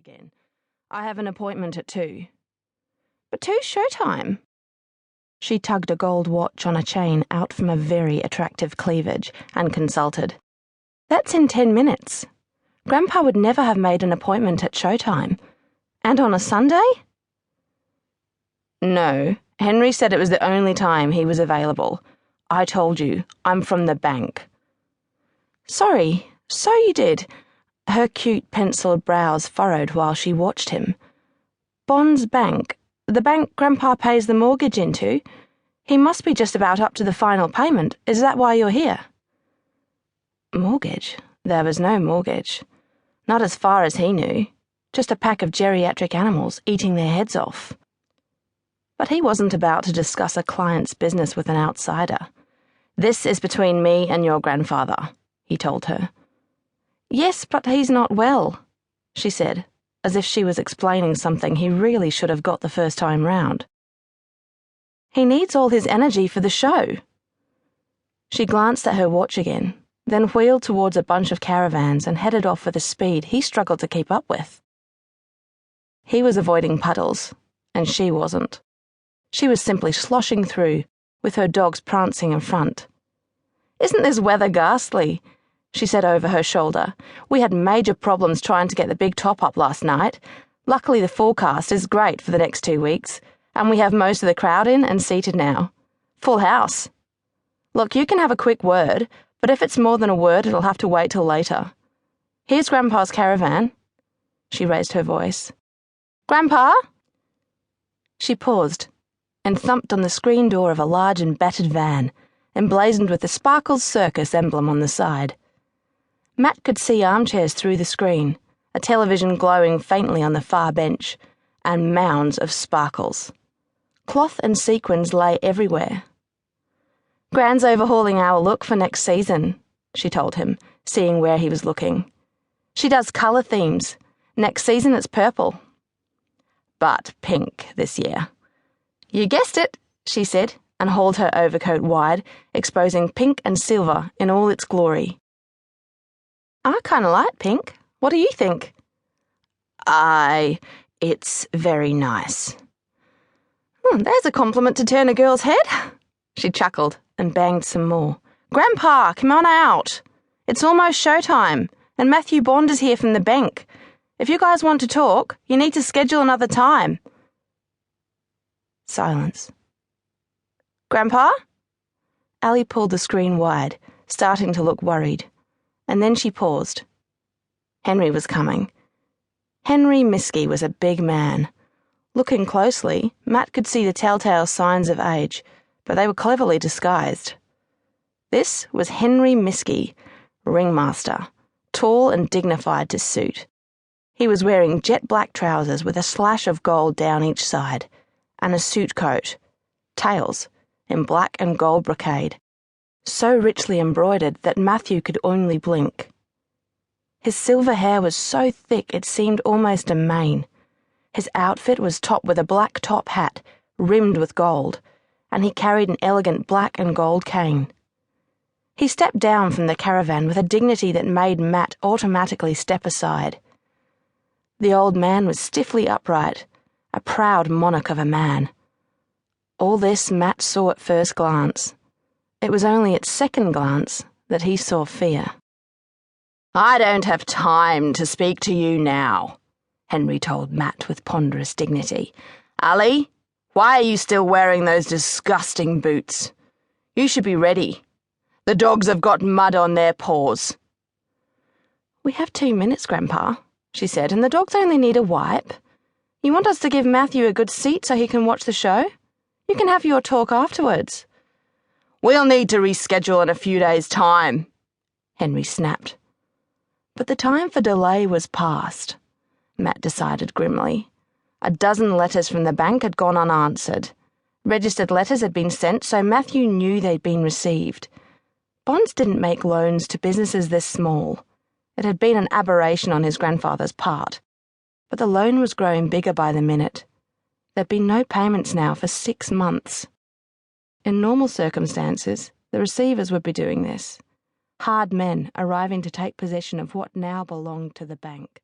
again. I have an appointment at 2. But 2's showtime. She tugged a gold watch on a chain out from a very attractive cleavage and consulted. That's in 10 minutes. Grandpa would never have made an appointment at showtime. And on a Sunday? No, Henry said it was the only time he was available. I told you, I'm from the bank. Sorry, so you did. Her cute penciled brows furrowed while she watched him. Bond's bank, the bank Grandpa pays the mortgage into. He must be just about up to the final payment. Is that why you're here? Mortgage? There was no mortgage. Not as far as he knew. Just a pack of geriatric animals eating their heads off. But he wasn't about to discuss a client's business with an outsider. This is between me and your grandfather, he told her. Yes, but he's not well, she said, as if she was explaining something he really should have got the first time round. He needs all his energy for the show. She glanced at her watch again, then wheeled towards a bunch of caravans and headed off with a speed he struggled to keep up with. He was avoiding puddles, and she wasn't. She was simply sloshing through, with her dogs prancing in front. Isn't this weather ghastly? She said over her shoulder. We had major problems trying to get the big top up last night. Luckily the forecast is great for the next 2 weeks, and we have most of the crowd in and seated now. Full house. Look, you can have a quick word, but if it's more than a word, it'll have to wait till later. Here's Grandpa's caravan. She raised her voice. Grandpa? She paused and thumped on the screen door of a large and battered van, emblazoned with the Sparkles Circus emblem on the side. Matt could see armchairs through the screen, a television glowing faintly on the far bench, and mounds of sparkles. Cloth and sequins lay everywhere. Gran's overhauling our look for next season, she told him, seeing where he was looking. She does colour themes. Next season it's purple. But pink this year. You guessed it, she said, and hauled her overcoat wide, exposing pink and silver in all its glory. I kind of like pink. What do you think? It's very nice. There's a compliment to turn a girl's head. She chuckled and banged some more. Grandpa, come on out. It's almost showtime, and Mathew Bond is here from the bank. If you guys want to talk, you need to schedule another time. Silence. Grandpa? Allie pulled the screen wide, starting to look worried, and then she paused. Henry was coming. Henry Miski was a big man. Looking closely, Matt could see the telltale signs of age, but they were cleverly disguised. This was Henry Miski, ringmaster, tall and dignified to suit. He was wearing jet-black trousers with a slash of gold down each side, and a suit coat, tails, in black and gold brocade, so richly embroidered that Mathew could only blink. His silver hair was so thick it seemed almost a mane. His outfit was topped with a black top hat, rimmed with gold, and he carried an elegant black and gold cane. He stepped down from the caravan with a dignity that made Matt automatically step aside. The old man was stiffly upright, a proud monarch of a man. All this Matt saw at first glance. It was only at second glance that he saw fear. I don't have time to speak to you now, Henry told Matt with ponderous dignity. Allie, why are you still wearing those disgusting boots? You should be ready. The dogs have got mud on their paws. We have 2 minutes, Grandpa, she said, and the dogs only need a wipe. You want us to give Mathew a good seat so he can watch the show? You can have your talk afterwards. We'll need to reschedule in a few days' time, Henry snapped. But the time for delay was past, Matt decided grimly. 12 letters from the bank had gone unanswered. Registered letters had been sent, so Mathew knew they'd been received. Bonds didn't make loans to businesses this small. It had been an aberration on his grandfather's part. But the loan was growing bigger by the minute. There'd been no payments now for 6 months. In normal circumstances, the receivers would be doing this. Hard men arriving to take possession of what now belonged to the bank.